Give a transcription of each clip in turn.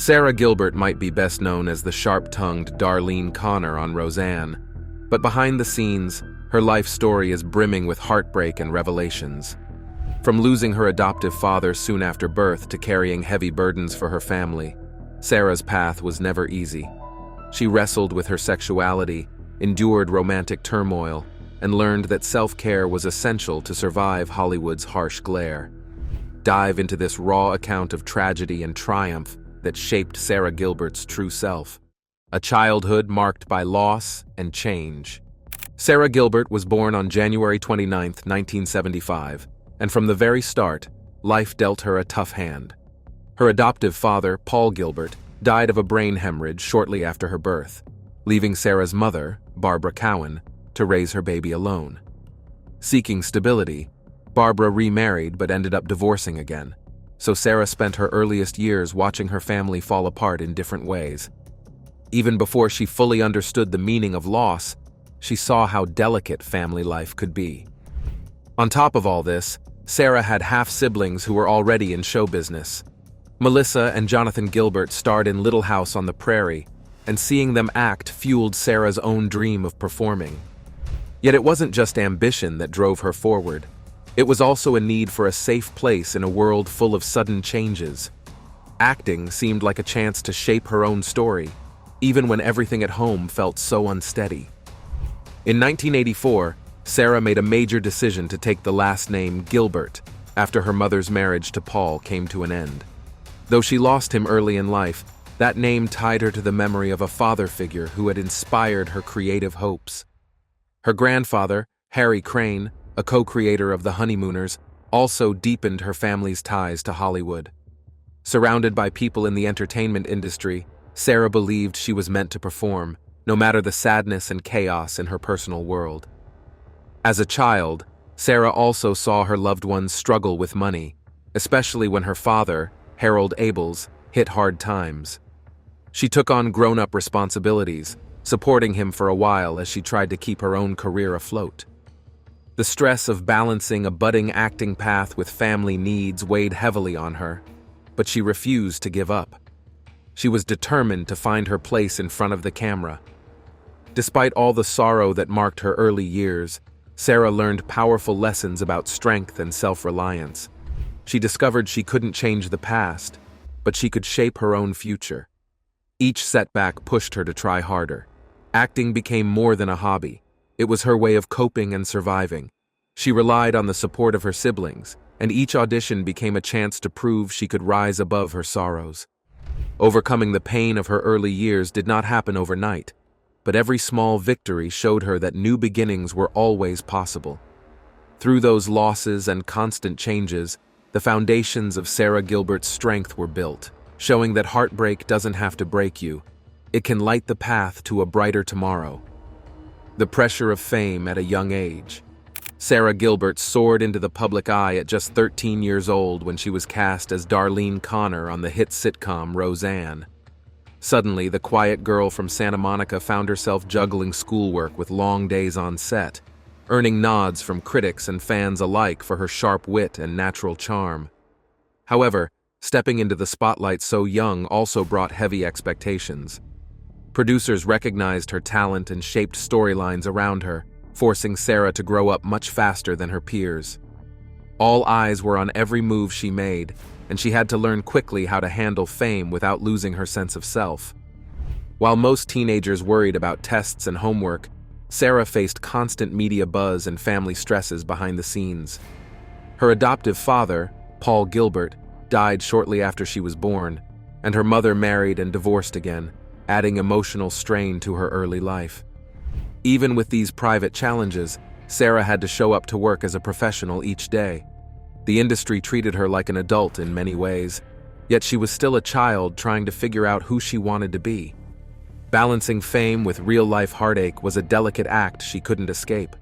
Sara Gilbert might be best known as the sharp-tongued Darlene Conner on Roseanne, but behind the scenes, her life story is brimming with heartbreak and revelations. From losing her adoptive father soon after birth to carrying heavy burdens for her family, Sara's path was never easy. She wrestled with her sexuality, endured romantic turmoil, and learned that self-care was essential to survive Hollywood's harsh glare. Dive into this raw account of tragedy and triumph that shaped Sara Gilbert's true self, a childhood marked by loss and change. Sara Gilbert was born on January 29, 1975, and from the very start, life dealt her a tough hand. Her adoptive father, Paul Gilbert, died of a brain hemorrhage shortly after her birth, leaving Sara's mother, Barbara Cowan, to raise her baby alone. Seeking stability, Barbara remarried but ended up divorcing again, so Sara spent her earliest years watching her family fall apart in different ways. Even before she fully understood the meaning of loss, she saw how delicate family life could be. On top of all this, Sara had half-siblings who were already in show business. Melissa and Jonathan Gilbert starred in Little House on the Prairie, and seeing them act fueled Sara's own dream of performing. Yet it wasn't just ambition that drove her forward. It was also a need for a safe place in a world full of sudden changes. Acting seemed like a chance to shape her own story, even when everything at home felt so unsteady. In 1984, Sara made a major decision to take the last name Gilbert after her mother's marriage to Paul came to an end. Though she lost him early in life, that name tied her to the memory of a father figure who had inspired her creative hopes. Her grandfather, Harry Crane, a co-creator of The Honeymooners, also deepened her family's ties to Hollywood. Surrounded by people in the entertainment industry, Sara believed she was meant to perform, no matter the sadness and chaos in her personal world. As a child, Sara also saw her loved ones struggle with money, especially when her father, Harold Abels, hit hard times. She took on grown-up responsibilities, supporting him for a while as she tried to keep her own career afloat. The stress of balancing a budding acting path with family needs weighed heavily on her, but she refused to give up. She was determined to find her place in front of the camera. Despite all the sorrow that marked her early years, Sara learned powerful lessons about strength and self-reliance. She discovered she couldn't change the past, but she could shape her own future. Each setback pushed her to try harder. Acting became more than a hobby. It was her way of coping and surviving. She relied on the support of her siblings, and each audition became a chance to prove she could rise above her sorrows. Overcoming the pain of her early years did not happen overnight, but every small victory showed her that new beginnings were always possible. Through those losses and constant changes, the foundations of Sara Gilbert's strength were built, showing that heartbreak doesn't have to break you. It can light the path to a brighter tomorrow. The pressure of fame at a young age. Sara Gilbert soared into the public eye at just 13 years old when she was cast as Darlene Conner on the hit sitcom Roseanne. Suddenly, the quiet girl from Santa Monica found herself juggling schoolwork with long days on set, earning nods from critics and fans alike for her sharp wit and natural charm. However, stepping into the spotlight so young also brought heavy expectations. Producers recognized her talent and shaped storylines around her, forcing Sara to grow up much faster than her peers. All eyes were on every move she made, and she had to learn quickly how to handle fame without losing her sense of self. While most teenagers worried about tests and homework, Sara faced constant media buzz and family stresses behind the scenes. Her adoptive father, Paul Gilbert, died shortly after she was born, and her mother married and divorced again, adding emotional strain to her early life. Even with these private challenges, Sara had to show up to work as a professional each day. The industry treated her like an adult in many ways, yet she was still a child trying to figure out who she wanted to be. Balancing fame with real-life heartache was a delicate act she couldn't escape.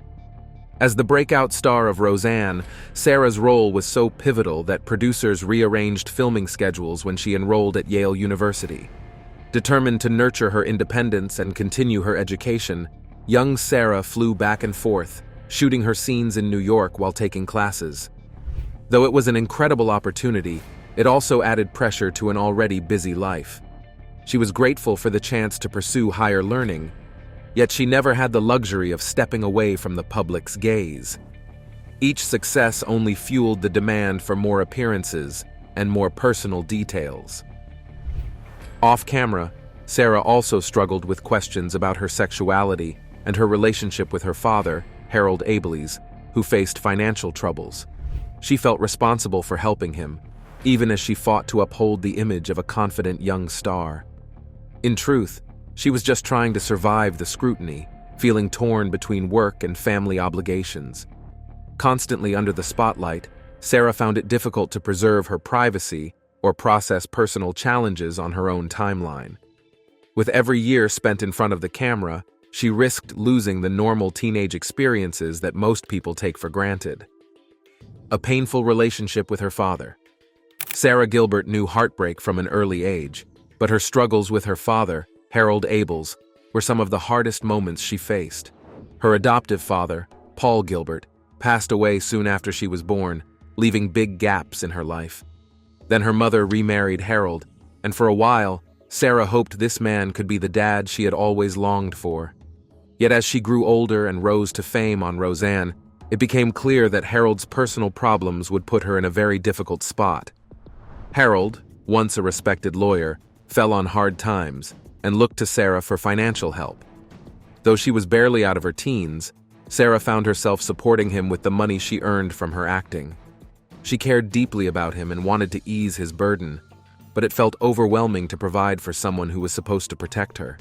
As the breakout star of Roseanne, Sara's role was so pivotal that producers rearranged filming schedules when she enrolled at Yale University. Determined to nurture her independence and continue her education, young Sara flew back and forth, shooting her scenes in New York while taking classes. Though it was an incredible opportunity, it also added pressure to an already busy life. She was grateful for the chance to pursue higher learning, yet she never had the luxury of stepping away from the public's gaze. Each success only fueled the demand for more appearances and more personal details. Off camera, Sara also struggled with questions about her sexuality and her relationship with her father, Harold Abeles, who faced financial troubles. She felt responsible for helping him, even as she fought to uphold the image of a confident young star. In truth, she was just trying to survive the scrutiny, feeling torn between work and family obligations. Constantly under the spotlight, Sara found it difficult to preserve her privacy or process personal challenges on her own timeline. With every year spent in front of the camera, she risked losing the normal teenage experiences that most people take for granted. A painful relationship with her father. Sara Gilbert knew heartbreak from an early age, but her struggles with her father, Harold Abeles, were some of the hardest moments she faced. Her adoptive father, Paul Gilbert, passed away soon after she was born, leaving big gaps in her life. Then her mother remarried Harold, and for a while, Sara hoped this man could be the dad she had always longed for. Yet as she grew older and rose to fame on Roseanne, it became clear that Harold's personal problems would put her in a very difficult spot. Harold, once a respected lawyer, fell on hard times and looked to Sara for financial help. Though she was barely out of her teens, Sara found herself supporting him with the money she earned from her acting. She cared deeply about him and wanted to ease his burden, but it felt overwhelming to provide for someone who was supposed to protect her.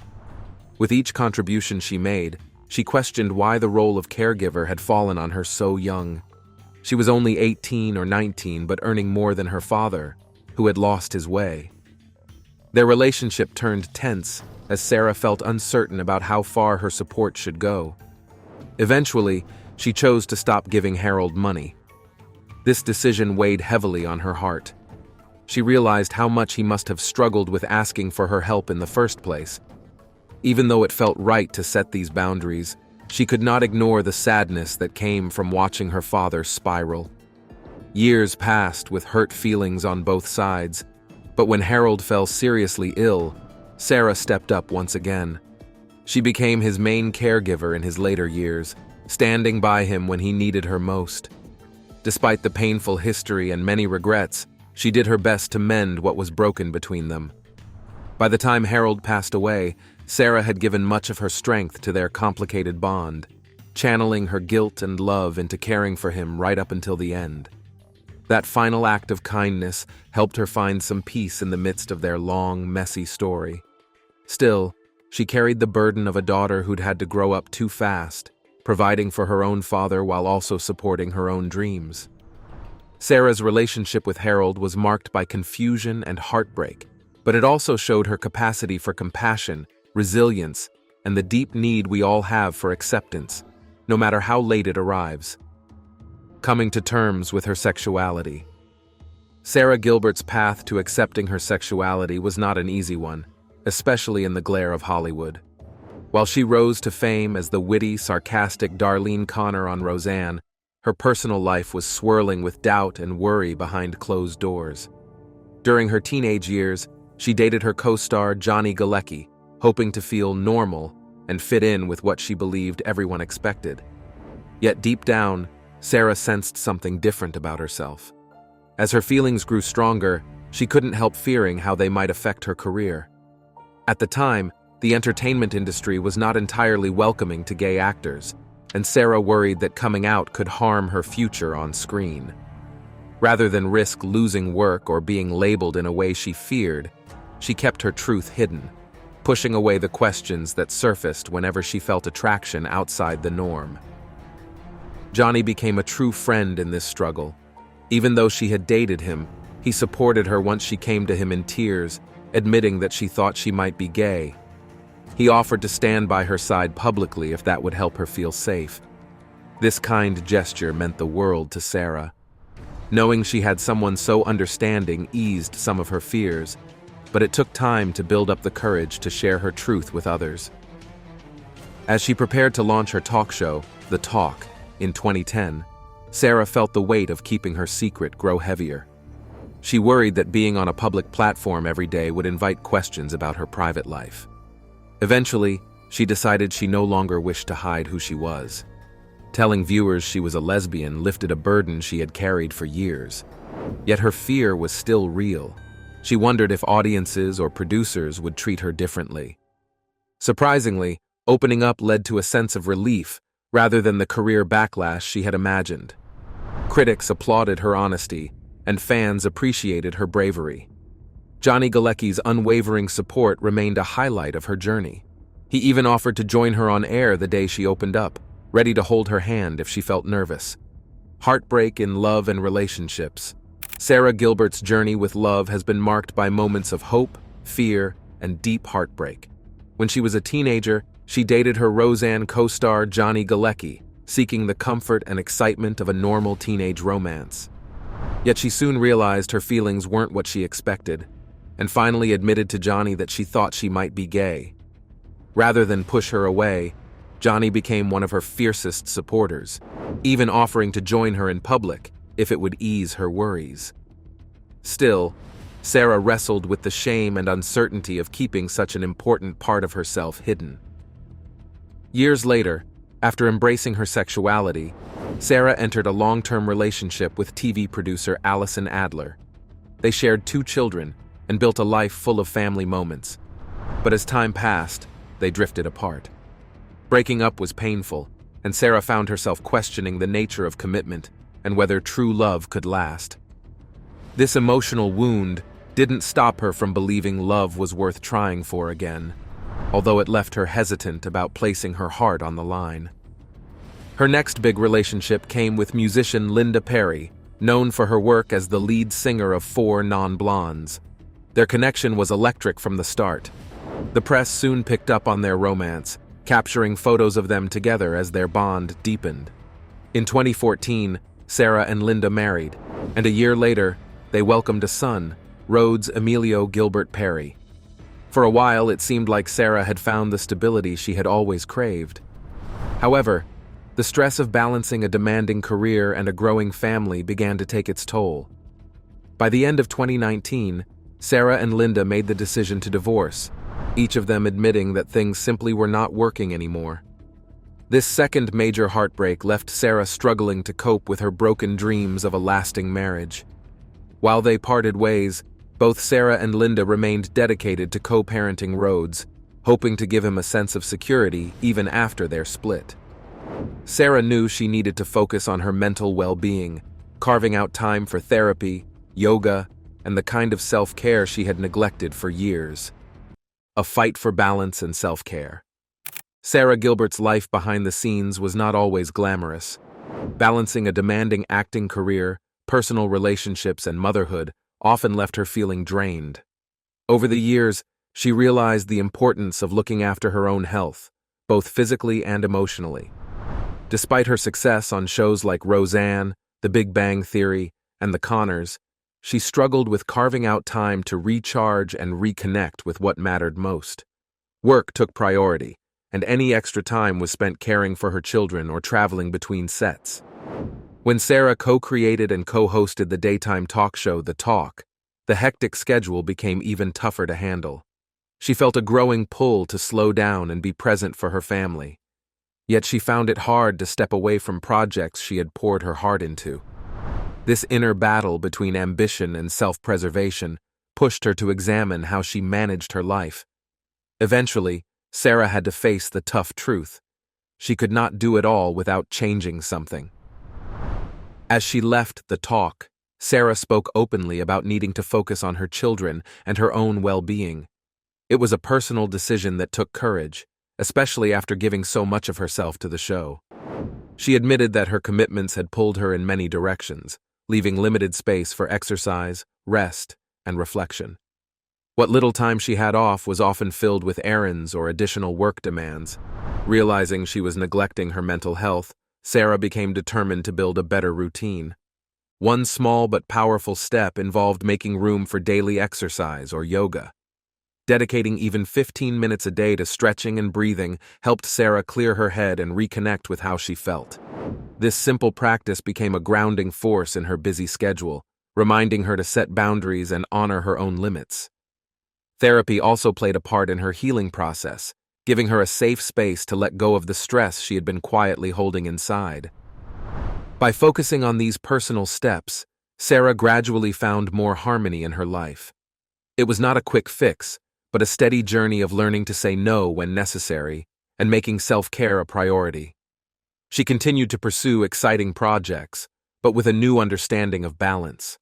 With each contribution she made, she questioned why the role of caregiver had fallen on her so young. She was only 18 or 19, but earning more than her father, who had lost his way. Their relationship turned tense as Sara felt uncertain about how far her support should go. Eventually, she chose to stop giving Harold money. This decision weighed heavily on her heart. She realized how much he must have struggled with asking for her help in the first place. Even though it felt right to set these boundaries, she could not ignore the sadness that came from watching her father spiral. Years passed with hurt feelings on both sides, but when Harold fell seriously ill, Sara stepped up once again. She became his main caregiver in his later years, standing by him when he needed her most. Despite the painful history and many regrets, she did her best to mend what was broken between them. By the time Harold passed away, Sara had given much of her strength to their complicated bond, channeling her guilt and love into caring for him right up until the end. That final act of kindness helped her find some peace in the midst of their long, messy story. Still, she carried the burden of a daughter who'd had to grow up too fast, providing for her own father while also supporting her own dreams. Sara's relationship with Harold was marked by confusion and heartbreak, but it also showed her capacity for compassion, resilience, and the deep need we all have for acceptance, no matter how late it arrives. Coming to terms with her sexuality. Sara Gilbert's path to accepting her sexuality was not an easy one, especially in the glare of Hollywood. While she rose to fame as the witty, sarcastic Darlene Conner on Roseanne, her personal life was swirling with doubt and worry behind closed doors. During her teenage years, she dated her co-star Johnny Galecki, hoping to feel normal and fit in with what she believed everyone expected. Yet deep down, Sara sensed something different about herself. As her feelings grew stronger, she couldn't help fearing how they might affect her career. At the time, the entertainment industry was not entirely welcoming to gay actors, and Sara worried that coming out could harm her future on screen. Rather than risk losing work or being labeled in a way she feared, she kept her truth hidden, pushing away the questions that surfaced whenever she felt attraction outside the norm. Johnny became a true friend in this struggle. Even though she had dated him, he supported her once she came to him in tears, admitting that she thought she might be gay. He offered to stand by her side publicly if that would help her feel safe. This kind gesture meant the world to Sara. Knowing she had someone so understanding eased some of her fears, but it took time to build up the courage to share her truth with others. As she prepared to launch her talk show, The Talk, in 2010, Sara felt the weight of keeping her secret grow heavier. She worried that being on a public platform every day would invite questions about her private life. Eventually, she decided she no longer wished to hide who she was. Telling viewers she was a lesbian lifted a burden she had carried for years. Yet her fear was still real. She wondered if audiences or producers would treat her differently. Surprisingly, opening up led to a sense of relief rather than the career backlash she had imagined. Critics applauded her honesty, and fans appreciated her bravery. Johnny Galecki's unwavering support remained a highlight of her journey. He even offered to join her on air the day she opened up, ready to hold her hand if she felt nervous. Heartbreak in love and relationships. Sara Gilbert's journey with love has been marked by moments of hope, fear, and deep heartbreak. When she was a teenager, she dated her Roseanne co-star Johnny Galecki, seeking the comfort and excitement of a normal teenage romance. Yet she soon realized her feelings weren't what she expected, and finally admitted to Johnny that she thought she might be gay. Rather than push her away, Johnny became one of her fiercest supporters, even offering to join her in public if it would ease her worries. Still, Sara wrestled with the shame and uncertainty of keeping such an important part of herself hidden. Years later, after embracing her sexuality, Sara entered a long-term relationship with TV producer Allison Adler. They shared 2 children and built a life full of family moments. But as time passed, they drifted apart. Breaking up was painful, and Sara found herself questioning the nature of commitment and whether true love could last. This emotional wound didn't stop her from believing love was worth trying for again, although it left her hesitant about placing her heart on the line. Her next big relationship came with musician Linda Perry, known for her work as the lead singer of 4 Non-Blondes. Their connection was electric from the start. The press soon picked up on their romance, capturing photos of them together as their bond deepened. In 2014, Sara and Linda married, and a year later, they welcomed a son, Rhodes Emilio Gilbert Perry. For a while, it seemed like Sara had found the stability she had always craved. However, the stress of balancing a demanding career and a growing family began to take its toll. By the end of 2019, Sara and Linda made the decision to divorce, each of them admitting that things simply were not working anymore. This second major heartbreak left Sara struggling to cope with her broken dreams of a lasting marriage. While they parted ways, both Sara and Linda remained dedicated to co-parenting Rhodes, hoping to give him a sense of security even after their split. Sara knew she needed to focus on her mental well-being, carving out time for therapy, yoga, and the kind of self-care she had neglected for years. A fight for balance and self-care. Sara Gilbert's life behind the scenes was not always glamorous. Balancing a demanding acting career, personal relationships, and motherhood often left her feeling drained. Over the years, she realized the importance of looking after her own health, both physically and emotionally. Despite her success on shows like Roseanne, The Big Bang Theory, and The Conners, she struggled with carving out time to recharge and reconnect with what mattered most. Work took priority, and any extra time was spent caring for her children or traveling between sets. When Sara co-created and co-hosted the daytime talk show The Talk, the hectic schedule became even tougher to handle. She felt a growing pull to slow down and be present for her family. Yet she found it hard to step away from projects she had poured her heart into. This inner battle between ambition and self-preservation pushed her to examine how she managed her life. Eventually, Sara had to face the tough truth. She could not do it all without changing something. As she left The Talk, Sara spoke openly about needing to focus on her children and her own well-being. It was a personal decision that took courage, especially after giving so much of herself to the show. She admitted that her commitments had pulled her in many directions, leaving limited space for exercise, rest, and reflection. What little time she had off was often filled with errands or additional work demands. Realizing she was neglecting her mental health, Sara became determined to build a better routine. One small but powerful step involved making room for daily exercise or yoga. Dedicating even 15 minutes a day to stretching and breathing helped Sara clear her head and reconnect with how she felt. This simple practice became a grounding force in her busy schedule, reminding her to set boundaries and honor her own limits. Therapy also played a part in her healing process, giving her a safe space to let go of the stress she had been quietly holding inside. By focusing on these personal steps, Sara gradually found more harmony in her life. It was not a quick fix, but a steady journey of learning to say no when necessary and making self-care a priority. She continued to pursue exciting projects, but with a new understanding of balance.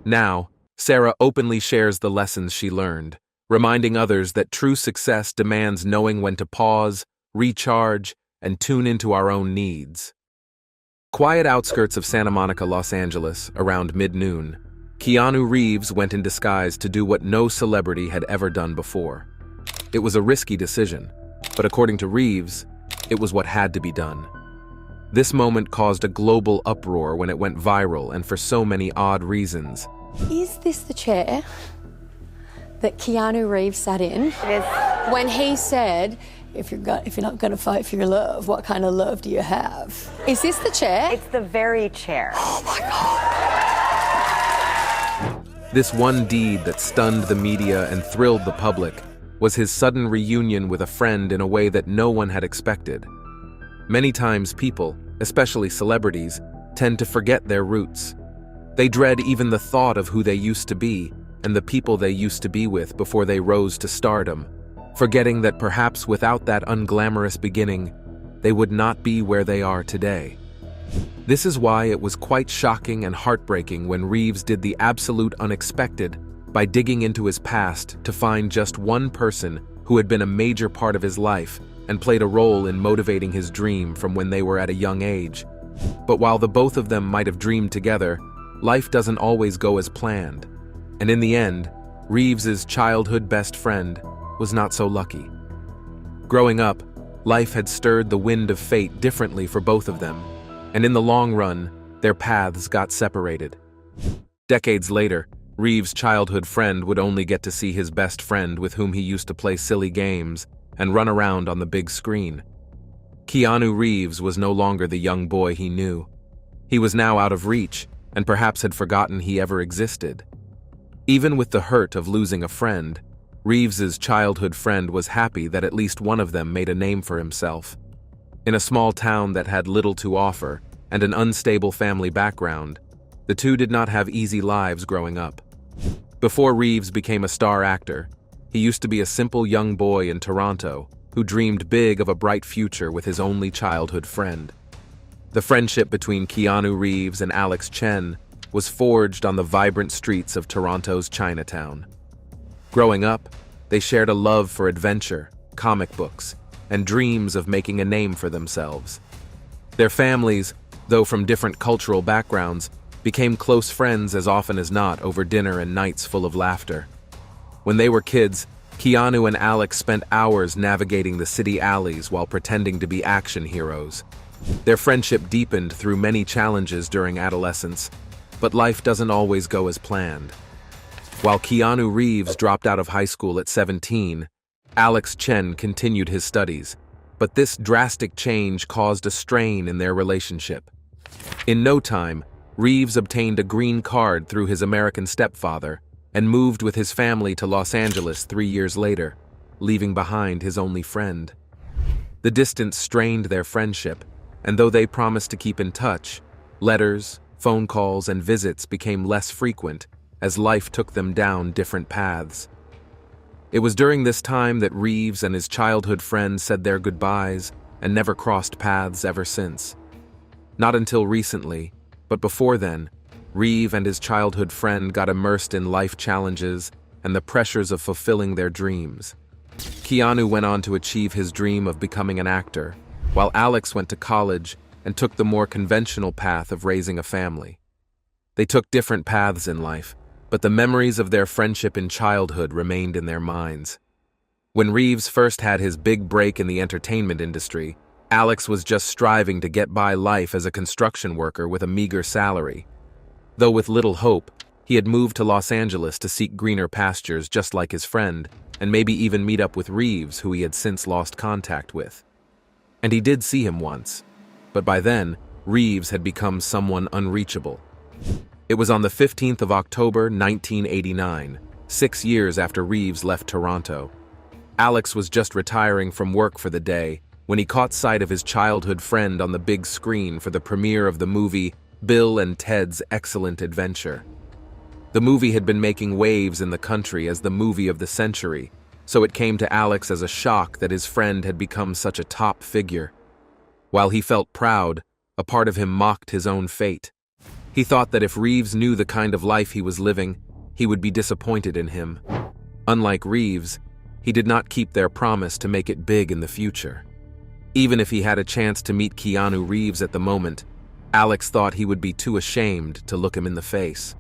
Now, Sara openly shares the lessons she learned, reminding others that true success demands knowing when to pause, recharge, and tune into our own needs. Quiet outskirts of Santa Monica, Los Angeles, around mid-noon, Keanu Reeves went in disguise to do what no celebrity had ever done before. It was a risky decision, but according to Reeves, it was what had to be done. This moment caused a global uproar when it went viral, and for so many odd reasons. Is this the chair that Keanu Reeves sat in? It is. When he said, if you're not going to fight for your love, what kind of love do you have? Is this the chair? It's the very chair. Oh my God. This one deed that stunned the media and thrilled the public was his sudden reunion with a friend in a way that no one had expected. Many times people, especially celebrities, tend to forget their roots. They dread even the thought of who they used to be and the people they used to be with before they rose to stardom, forgetting that perhaps without that unglamorous beginning, they would not be where they are today. This is why it was quite shocking and heartbreaking when Reeves did the absolute unexpected by digging into his past to find just one person who had been a major part of his life and played a role in motivating his dream from when they were at a young age. But while the both of them might have dreamed together, life doesn't always go as planned. And in the end, Reeves's childhood best friend was not so lucky. Growing up, life had stirred the wind of fate differently for both of them, and in the long run, their paths got separated. Decades later, Reeves' childhood friend would only get to see his best friend with whom he used to play silly games and run around on the big screen. Keanu Reeves was no longer the young boy he knew. He was now out of reach, and perhaps had forgotten he ever existed. Even with the hurt of losing a friend, Reeves's childhood friend was happy that at least one of them made a name for himself. In a small town that had little to offer and an unstable family background, the two did not have easy lives growing up. Before Reeves became a star actor, he used to be a simple young boy in Toronto who dreamed big of a bright future with his only childhood friend. The friendship between Keanu Reeves and Alex Chen was forged on the vibrant streets of Toronto's Chinatown. Growing up, they shared a love for adventure, comic books, and dreams of making a name for themselves. Their families, though from different cultural backgrounds, became close friends as often as not over dinner and nights full of laughter. When they were kids, Keanu and Alex spent hours navigating the city alleys while pretending to be action heroes. Their friendship deepened through many challenges during adolescence, but life doesn't always go as planned. While Keanu Reeves dropped out of high school at 17, Alex Chen continued his studies, but this drastic change caused a strain in their relationship. In no time, Reeves obtained a green card through his American stepfather and moved with his family to Los Angeles 3 years later, leaving behind his only friend. The distance strained their friendship, and though they promised to keep in touch, letters, phone calls, and visits became less frequent as life took them down different paths. It was during this time that Reeves and his childhood friend said their goodbyes and never crossed paths ever since. Not until recently, but before then, Reeves and his childhood friend got immersed in life challenges and the pressures of fulfilling their dreams. Keanu went on to achieve his dream of becoming an actor, while Alex went to college and took the more conventional path of raising a family. They took different paths in life, but the memories of their friendship in childhood remained in their minds. When Reeves first had his big break in the entertainment industry, Alex was just striving to get by life as a construction worker with a meager salary. Though with little hope, he had moved to Los Angeles to seek greener pastures just like his friend, and maybe even meet up with Reeves, who he had since lost contact with. And he did see him once, but by then, Reeves had become someone unreachable. It was on the 15th of October, 1989, 6 years after Reeves left Toronto. Alex was just retiring from work for the day when he caught sight of his childhood friend on the big screen for the premiere of the movie Bill and Ted's Excellent Adventure. The movie had been making waves in the country as the movie of the century, so it came to Alex as a shock that his friend had become such a top figure. While he felt proud, a part of him mocked his own fate. He thought that if Reeves knew the kind of life he was living, he would be disappointed in him. Unlike Reeves, he did not keep their promise to make it big in the future. Even if he had a chance to meet Keanu Reeves at the moment, Alex thought he would be too ashamed to look him in the face.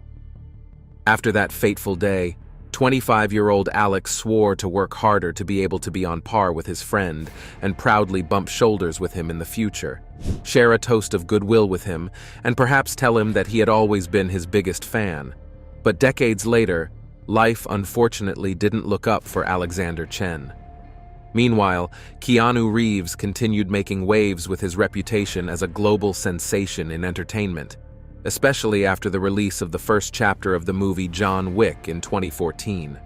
After that fateful day, 25-year-old Alex swore to work harder to be able to be on par with his friend and proudly bump shoulders with him in the future, share a toast of goodwill with him, and perhaps tell him that he had always been his biggest fan. But decades later, life unfortunately didn't look up for Alexander Chen. Meanwhile, Keanu Reeves continued making waves with his reputation as a global sensation in entertainment, especially after the release of the first chapter of the movie John Wick in 2014.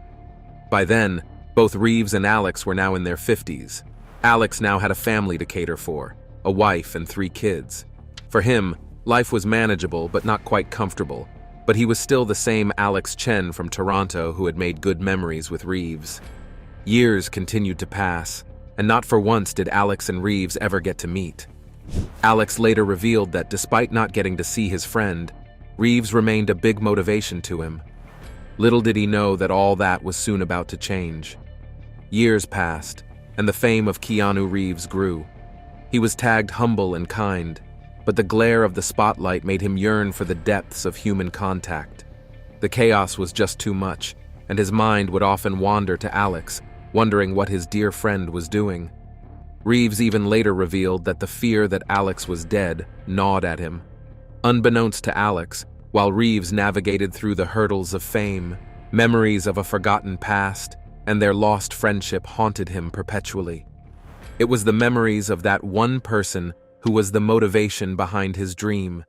By then, both Reeves and Alex were now in their 50s. Alex now had a family to cater for, a wife and 3 kids. For him, life was manageable but not quite comfortable, but he was still the same Alex Chen from Toronto who had made good memories with Reeves. Years continued to pass, and not for once did Alex and Reeves ever get to meet. Alex later revealed that despite not getting to see his friend, Reeves remained a big motivation to him. Little did he know that all that was soon about to change. Years passed, and the fame of Keanu Reeves grew. He was tagged humble and kind, but the glare of the spotlight made him yearn for the depths of human contact. The chaos was just too much, and his mind would often wander to Alex, wondering what his dear friend was doing. Reeves even later revealed that the fear that Alex was dead gnawed at him. Unbeknownst to Alex, while Reeves navigated through the hurdles of fame, memories of a forgotten past and their lost friendship haunted him perpetually. It was the memories of that one person who was the motivation behind his dream,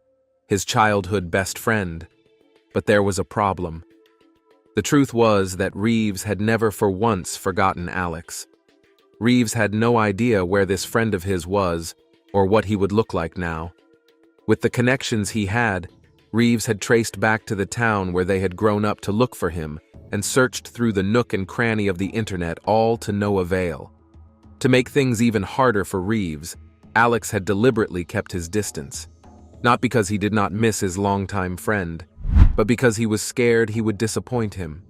his childhood best friend. But there was a problem. The truth was that Reeves had never for once forgotten Alex. Reeves had no idea where this friend of his was or what he would look like now. With the connections he had, Reeves had traced back to the town where they had grown up to look for him and searched through the nook and cranny of the internet, all to no avail. To make things even harder for Reeves, Alex had deliberately kept his distance, not because he did not miss his longtime friend, but because he was scared he would disappoint him.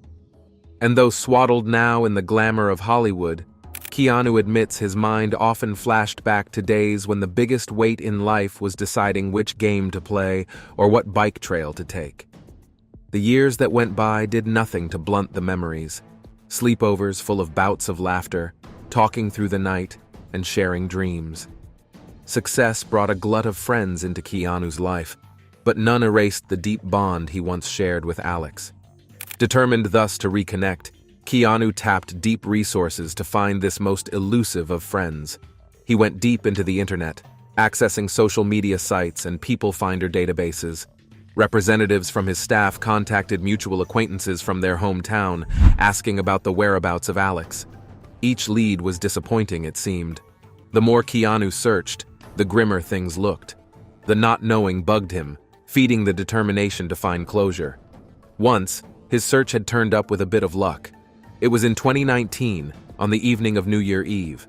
And though swaddled now in the glamour of Hollywood, Keanu admits his mind often flashed back to days when the biggest weight in life was deciding which game to play or what bike trail to take. The years that went by did nothing to blunt the memories. Sleepovers full of bouts of laughter, talking through the night, and sharing dreams. Success brought a glut of friends into Keanu's life, but none erased the deep bond he once shared with Alex. Determined thus to reconnect, Keanu tapped deep resources to find this most elusive of friends. He went deep into the internet, accessing social media sites and people finder databases. Representatives from his staff contacted mutual acquaintances from their hometown, asking about the whereabouts of Alex. Each lead was disappointing, it seemed. The more Keanu searched, the grimmer things looked. The not knowing bugged him, feeding the determination to find closure. Once, his search had turned up with a bit of luck. It was in 2019, on the evening of New Year Eve.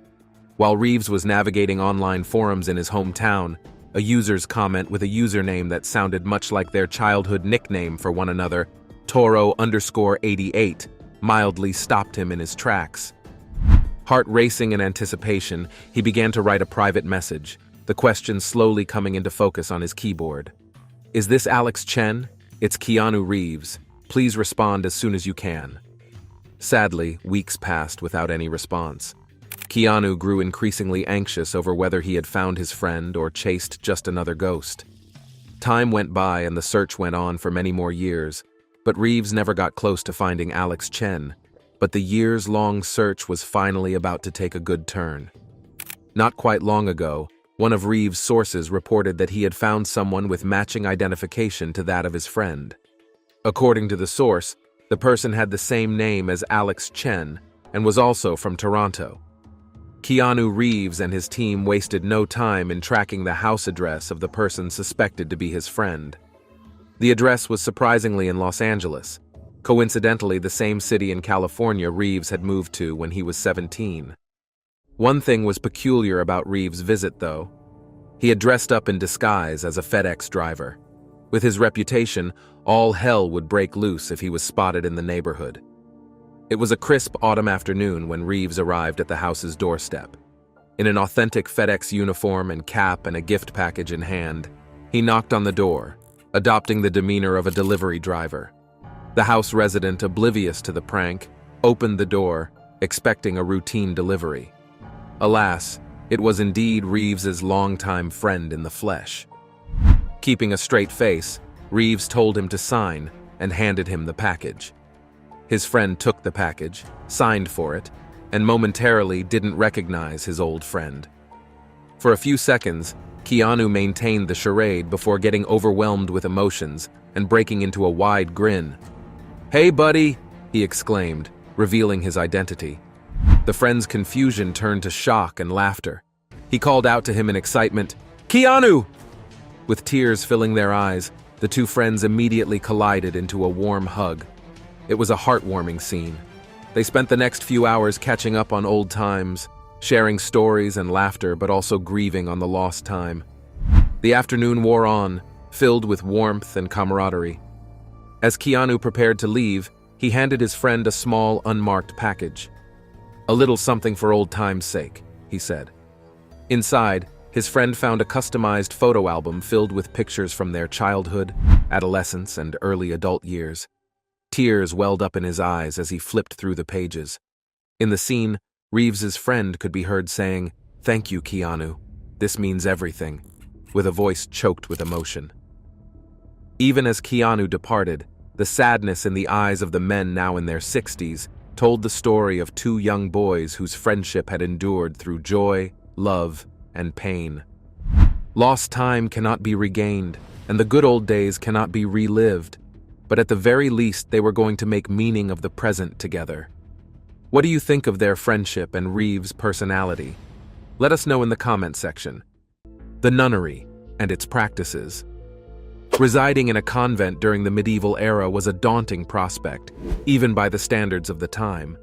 While Reeves was navigating online forums in his hometown, a user's comment with a username that sounded much like their childhood nickname for one another, Toro_88, mildly stopped him in his tracks. Heart racing in anticipation, he began to write a private message, the question slowly coming into focus on his keyboard. "Is this Alex Chen? It's Keanu Reeves. Please respond as soon as you can." Sadly, weeks passed without any response. Keanu grew increasingly anxious over whether he had found his friend or chased just another ghost. Time went by and the search went on for many more years, but Reeves never got close to finding Alex Chen. But the years-long search was finally about to take a good turn. Not quite long ago, one of Reeves' sources reported that he had found someone with matching identification to that of his friend. According to the source, the person had the same name as Alex Chen and was also from Toronto. Keanu Reeves and his team wasted no time in tracking the house address of the person suspected to be his friend. The address was surprisingly in Los Angeles, coincidentally the same city in California Reeves had moved to when he was 17. One thing was peculiar about Reeves' visit, though. He had dressed up in disguise as a FedEx driver. With his reputation, all hell would break loose if he was spotted in the neighborhood. It was a crisp autumn afternoon when Reeves arrived at the house's doorstep. In an authentic FedEx uniform and cap and a gift package in hand, he knocked on the door, adopting the demeanor of a delivery driver. The house resident, oblivious to the prank, opened the door, expecting a routine delivery. Alas, it was indeed Reeves's longtime friend in the flesh. Keeping a straight face, Reeves told him to sign and handed him the package. His friend took the package, signed for it, and momentarily didn't recognize his old friend. For a few seconds, Keanu maintained the charade before getting overwhelmed with emotions and breaking into a wide grin. "Hey, buddy," he exclaimed, revealing his identity. The friend's confusion turned to shock and laughter. He called out to him in excitement, "Keanu!" With tears filling their eyes, the two friends immediately collided into a warm hug. It was a heartwarming scene. They spent the next few hours catching up on old times, sharing stories and laughter, but also grieving on the lost time. The afternoon wore on, filled with warmth and camaraderie. As Keanu prepared to leave, he handed his friend a small, unmarked package. "A little something for old time's sake," he said. Inside, his friend found a customized photo album filled with pictures from their childhood, adolescence, and early adult years. Tears welled up in his eyes as he flipped through the pages. In the scene, Reeves's friend could be heard saying, "Thank you, Keanu. This means everything," with a voice choked with emotion. Even as Keanu departed, the sadness in the eyes of the men now in their 60s told the story of two young boys whose friendship had endured through joy, love, and pain. Lost time cannot be regained, and the good old days cannot be relived, but at the very least they were going to make meaning of the present together. What do you think of their friendship and Reeves' personality? Let us know in the comment section. The nunnery and its practices. Residing in a convent during the medieval era was a daunting prospect, even by the standards of the time.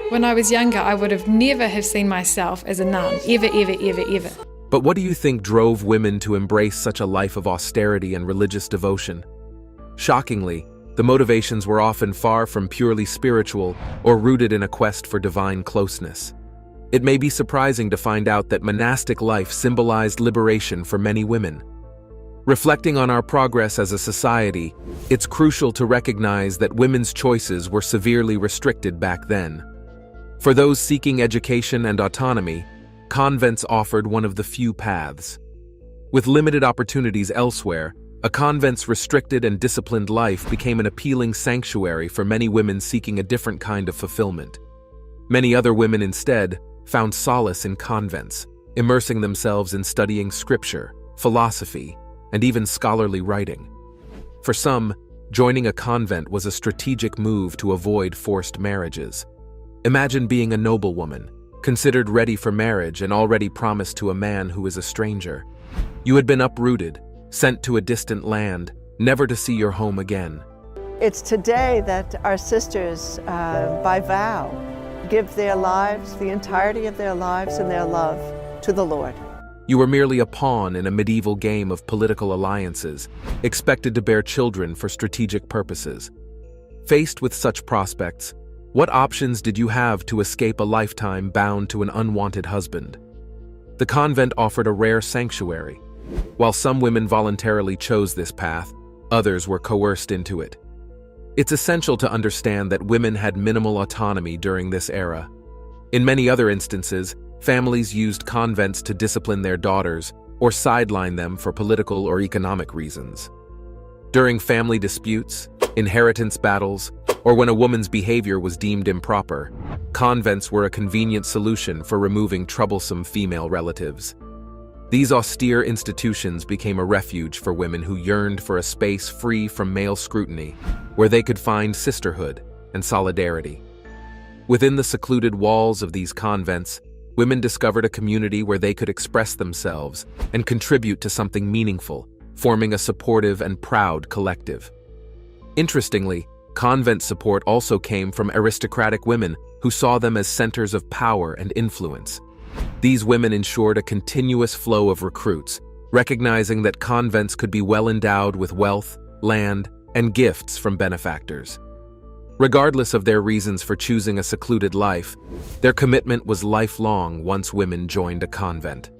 When I was younger, I would have never have seen myself as a nun, ever, ever, ever, ever. But what do you think drove women to embrace such a life of austerity and religious devotion? Shockingly, the motivations were often far from purely spiritual or rooted in a quest for divine closeness. It may be surprising to find out that monastic life symbolized liberation for many women. Reflecting on our progress as a society, it's crucial to recognize that women's choices were severely restricted back then. For those seeking education and autonomy, convents offered one of the few paths. With limited opportunities elsewhere, a convent's restricted and disciplined life became an appealing sanctuary for many women seeking a different kind of fulfillment. Many other women instead found solace in convents, immersing themselves in studying scripture, philosophy, and even scholarly writing. For some, joining a convent was a strategic move to avoid forced marriages. Imagine being a noblewoman, considered ready for marriage and already promised to a man who is a stranger. You had been uprooted, sent to a distant land, never to see your home again. It's today that our sisters, by vow, give their lives, the entirety of their lives and their love to the Lord. You were merely a pawn in a medieval game of political alliances, expected to bear children for strategic purposes. Faced with such prospects, what options did you have to escape a lifetime bound to an unwanted husband? The convent offered a rare sanctuary. While some women voluntarily chose this path, others were coerced into it. It's essential to understand that women had minimal autonomy during this era. In many other instances, families used convents to discipline their daughters or sideline them for political or economic reasons. During family disputes, inheritance battles, or when a woman's behavior was deemed improper, convents were a convenient solution for removing troublesome female relatives. These austere institutions became a refuge for women who yearned for a space free from male scrutiny, where they could find sisterhood and solidarity. Within the secluded walls of these convents, women discovered a community where they could express themselves and contribute to something meaningful, forming a supportive and proud collective. Interestingly, convent support also came from aristocratic women who saw them as centers of power and influence. These women ensured a continuous flow of recruits, recognizing that convents could be well endowed with wealth, land, and gifts from benefactors. Regardless of their reasons for choosing a secluded life, their commitment was lifelong once women joined a convent.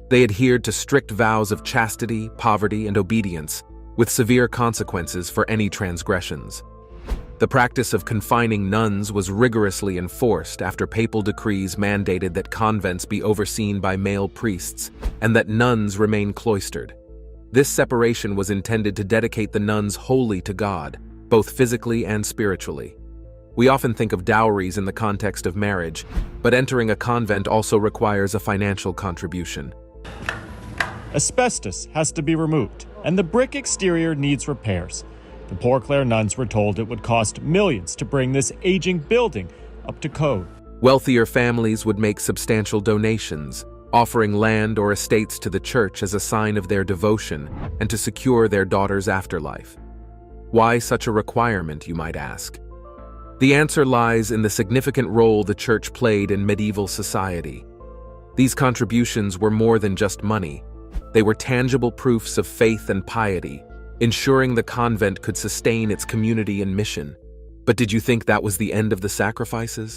They adhered to strict vows of chastity, poverty, and obedience, with severe consequences for any transgressions. The practice of confining nuns was rigorously enforced after papal decrees mandated that convents be overseen by male priests and that nuns remain cloistered. This separation was intended to dedicate the nuns wholly to God, both physically and spiritually. We often think of dowries in the context of marriage, but entering a convent also requires a financial contribution. Asbestos has to be removed, and the brick exterior needs repairs. The Poor Clare nuns were told it would cost millions to bring this aging building up to code. Wealthier families would make substantial donations, offering land or estates to the church as a sign of their devotion and to secure their daughter's afterlife. Why such a requirement, you might ask? The answer lies in the significant role the church played in medieval society. These contributions were more than just money. They were tangible proofs of faith and piety, ensuring the convent could sustain its community and mission. But did you think that was the end of the sacrifices?